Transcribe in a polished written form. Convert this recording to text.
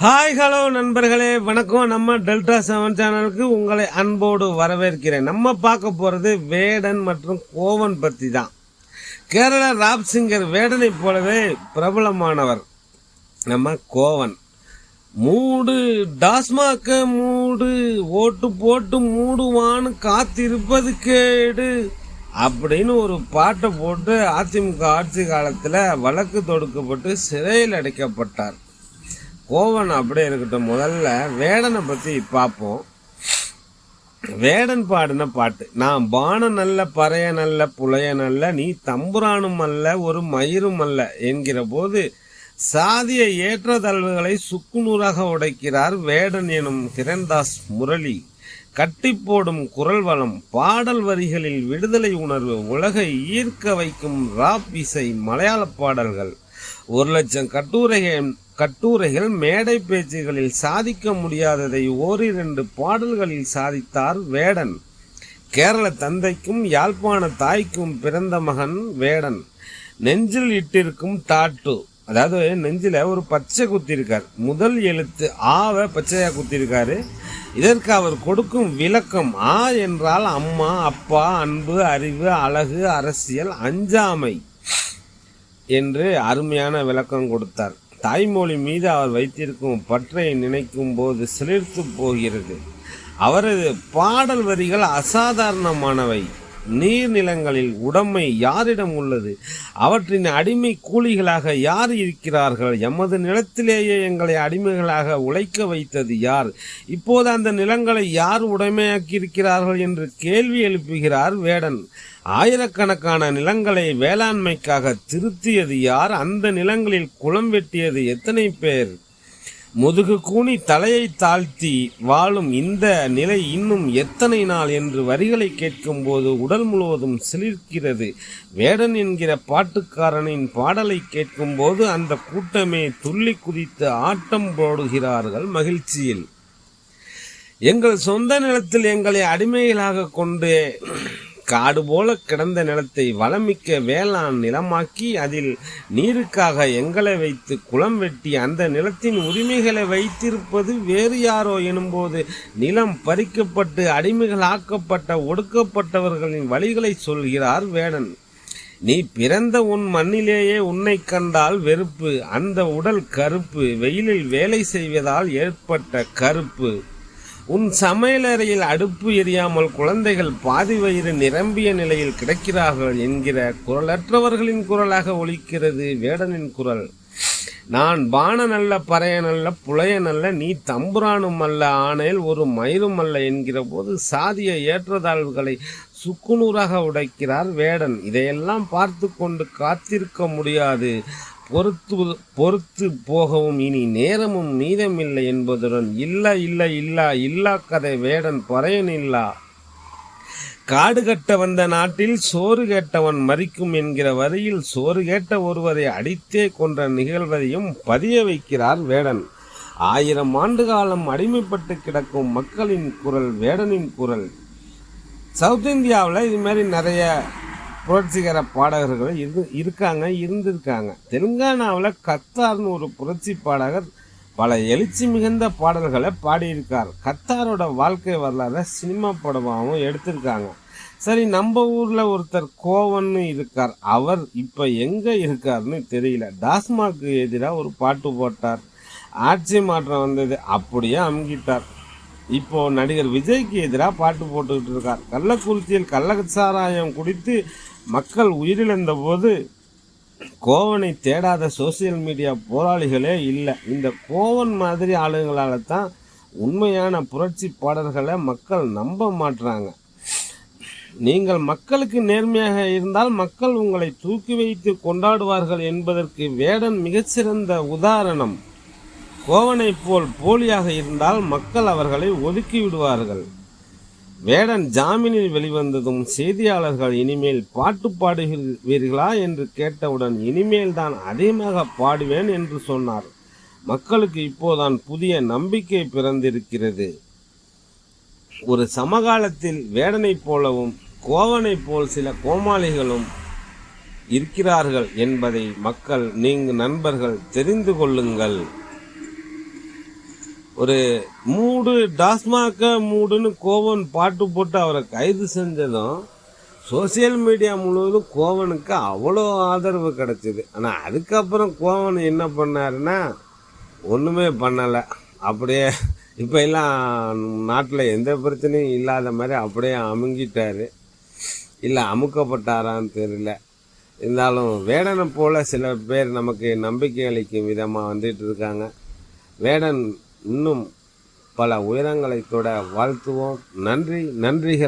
Hi hello நண்பர்களே, வணக்கம். நம்ம டெல்டா 7 சேனலுக்கு உங்களை அன்போடு வரவேற்கிறேன். நம்ம பார்க்க போகிறது வேடன் மற்றும் கோவன் பற்றி தான். கேரள ராப் சிங்கர் வேடனை போலவே பிரபலமானவர் நம்ம கோவன். மூடு டாஸ்மாக மூடு, ஓட்டு போட்டு மூடுவான்னு காத்திருப்பது கேடு அப்படின்னு ஒரு பாட்டை போட்டு அதிமுக ஆட்சி காலத்தில் வழக்கு தொடுக்கப்பட்டு சிறையில் அடைக்கப்பட்டார். கோவன் அப்படியே இருக்கட்டும். முதல்ல வேடனை பற்றி பார்ப்போம். வேடன் பாடின பாட்டு, நான் பான நல்ல பறைய நல்ல புலைய நல்ல, நீ தம்புரானும் அல்ல ஒரு மயிரும் அல்ல என்கிற போது சாதிய ஏற்றத்தாழ்வுகளை சுக்குநூறாக உடைக்கிறார் வேடன் எனும் கிரண்தாஸ் முரளி. கட்டி போடும் குரல் வளம், பாடல் வரிகளில் விடுதலை உணர்வு, உலகை ஈர்க்க வைக்கும் ராப் இசை, மலையாள பாடல்கள், 1,00,000 கட்டுரைகள், மேடை பேச்சுகளில் சாதிக்க முடியாததை ஓரிரண்டு பாடல்களில் சாதித்தார் வேடன். கேரள தந்தைக்கும் யாழ்ப்பாண தாய்க்கும் பிறந்த மகன் வேடன். நெஞ்சில் இட்டிருக்கும் டாட்டு, அதாவது நெஞ்சில் ஒரு பச்சை குத்திருக்கார். முதல் எழுத்து ஆவை பச்சையா குத்திருக்காரு. இதற்கு அவர் கொடுக்கும் விளக்கம், ஆ என்றால் அம்மா, அப்பா, அன்பு, அறிவு, அழகு, அரசியல், அஞ்சாமை என்று அருமையான விளக்கம் கொடுத்தார். தாய்மொழி மீது அவர் வைத்திருக்கும் பற்றை நினைக்கும் போது சிலிர்த்து போகிறது. அவரது பாடல் வரிகள் அசாதாரணமானவை. நீர்நிலங்களில் உடைமை யாரிடம் உள்ளது? அவற்றின் அடிமை கூலிகளாக யார் இருக்கிறார்கள்? எமது நிலத்திலேயே எங்களை அடிமைகளாக உழைக்க வைத்தது யார்? இப்போது அந்த நிலங்களை யார் உடைமையாக்கியிருக்கிறார்கள் என்று கேள்வி எழுப்புகிறார் வேடன். ஆயிரக்கணக்கான நிலங்களை வேளாண்மைக்காக திருத்தியது யார்? அந்த நிலங்களில் குளம் வெட்டியது எத்தனை பேர்? முதுகு கூனி தலையை தாழ்த்தி வாழும் இந்த நிலை இன்னும் எத்தனை நாள் என்று வரிகளை கேட்கும் போது உடல் முழுவதும் சிலிர்க்கிறது. வேடன் என்கிற பாட்டுக்காரனின் பாடலை கேட்கும் போது அந்த கூட்டமே துள்ளி குதித்து ஆட்டம் போடுகிறார்கள் மகிழ்ச்சியில். எங்கள் சொந்த நிலத்தில் எங்களை அடிமைகளாக கொண்டு காடு போல கிடந்த நிலத்தை வளமிக்க வேளாண் நிலமாக்கி அதில் நீருக்காக எங்களை வைத்து குளம் வெட்டி அந்த நிலத்தின் உரிமைகளை வைத்திருப்பது வேறு யாரோ எனும்போது நிலம் பறிக்கப்பட்டு அடிமைகளாக்கப்பட்ட ஒடுக்கப்பட்டவர்களின் வழிகளை சொல்கிறார் வேடன். நீ பிறந்த உன் மண்ணிலேயே உன்னை கண்டால் வெறுப்பு, அந்த உடல் கருப்பு, வெயிலில் வேலை செய்வதால் ஏற்பட்ட கருப்பு, உன் சமையலறையில் அடுப்பு எரியாமல் குழந்தைகள் பாதி வயிறு நிரம்பிய நிலையில் கிடக்கிறார்கள் என்கிற குரலற்றவர்களின் குரலாக ஒலிக்கிறது வேடனின் குரல். நான் பான நல்ல பறைய நல்ல புலைய நல்ல, நீ தம்புரானும் அல்ல ஆனேல் ஒரு மயிரும் அல்ல என்கிற போது சாதிய ஏற்றத்தாழ்வுகளை சுக்குநூறாக உடைக்கிறார் வேடன். இதையெல்லாம் பார்த்து கொண்டு காத்திருக்க முடியாது, பொறுத்து போகவும் இனி நேரமும் மீதமில்லை என்பதுடன் இல்லா கதை வேடன் பறையன் இல்லா. காடு கட்ட வந்த நாட்டில் சோறு கேட்டவன் மறிக்கும் என்கிற வரியில் சோறு கேட்ட ஒருவரை அடித்தே கொன்ற நிகழ்வதையும் பதிய வைக்கிறார் வேடன். 1000 ஆண்டு காலம் அடிமைப்பட்டு கிடக்கும் மக்களின் குரல் வேடனின் குரல். சவுத் இந்தியாவில் இது மாதிரி நிறைய புரட்சிகர பாடகர்கள் இருந்திருக்காங்க. தெலுங்கானாவில் கத்தார்னு ஒரு புரட்சி பாடகர் பல எழுச்சி மிகுந்த பாடல்களை பாடியிருக்கார். கத்தாரோட வாழ்க்கை வரலாறு சினிமா படமாகவும் எடுத்திருக்காங்க. சரி, நம்ம ஊரில் ஒருத்தர் கோவன்னு இருக்கார். அவர் இப்போ எங்கே இருக்காருன்னு தெரியல. டாஸ்மாக்கு எதிராக ஒரு பாட்டு போட்டார். ஆட்சி மாற்றம் வந்தது, அப்படியே அமுங்கிட்டார். இப்போ நடிகர் விஜய்க்கு எதிராக பாட்டு போட்டுக்கிட்டு இருக்கார். கள்ளக்குறிச்சியில் கள்ளச்சாராயம் குடித்து மக்கள் உயிரிழந்த போது கோவனை தேடாத சோசியல் மீடியா போராளிகளே இல்லை. இந்த கோவன் மாதிரி ஆளுங்களால தான் உண்மையான புரட்சி பாடல்களை மக்கள் நம்ப மாட்டுறாங்க. நீங்கள் மக்களுக்கு நேர்மையாக இருந்தால் மக்கள் உங்களை தூக்கி வைத்து கொண்டாடுவார்கள் என்பதற்கு வேடன் மிகச்சிறந்த உதாரணம். கோவனை போல் போலியாக இருந்தால் மக்கள் அவர்களை ஒதுக்கி விடுவார்கள். வேடன் ஜாமீனில் வெளிவந்ததும் செய்தியாளர்கள் இனிமேல் பாட்டு பாடுவீர்களா என்று கேட்டவுடன் இனிமேல் தான் அதிகமாக பாடுவேன் என்று சொன்னார். மக்களுக்கு இப்போதான் புதிய நம்பிக்கை பிறந்திருக்கிறது. ஒரு சமகாலத்தில் வேடனைப் போலவும் கோவனைப் போல் சில கோமாளிகளும் இருக்கிறார்கள் என்பதை மக்கள், நீங்கள் நண்பர்கள் தெரிந்து கொள்ளுங்கள். ஒரு மூடு டாஸ்மாக மூடுன்னு கோவன் பாட்டு போட்டு அவரை கைது செஞ்சதும் சோசியல் மீடியா முழுவதும் கோவனுக்கு அவ்வளோ ஆதரவு கிடைச்சிது. ஆனால் அதுக்கப்புறம் கோவன் என்ன பண்ணாருன்னா ஒன்றுமே பண்ணலை. அப்படியே இப்போ எல்லாம் நாட்டில் எந்த பிரச்சனையும் இல்லாத மாதிரி அப்படியே அமுங்கிட்டாரு. இல்லை அமுக்கப்பட்டாரான்னு தெரியல. இருந்தாலும் வேடனை போல் சில பேர் நமக்கு நம்பிக்கை அளிக்கும் விதமாக வந்துட்டு இருக்காங்க. வேடன் இன்னும் பல உயரங்களை தொட வாழ்த்துவோம். நன்றிகள்.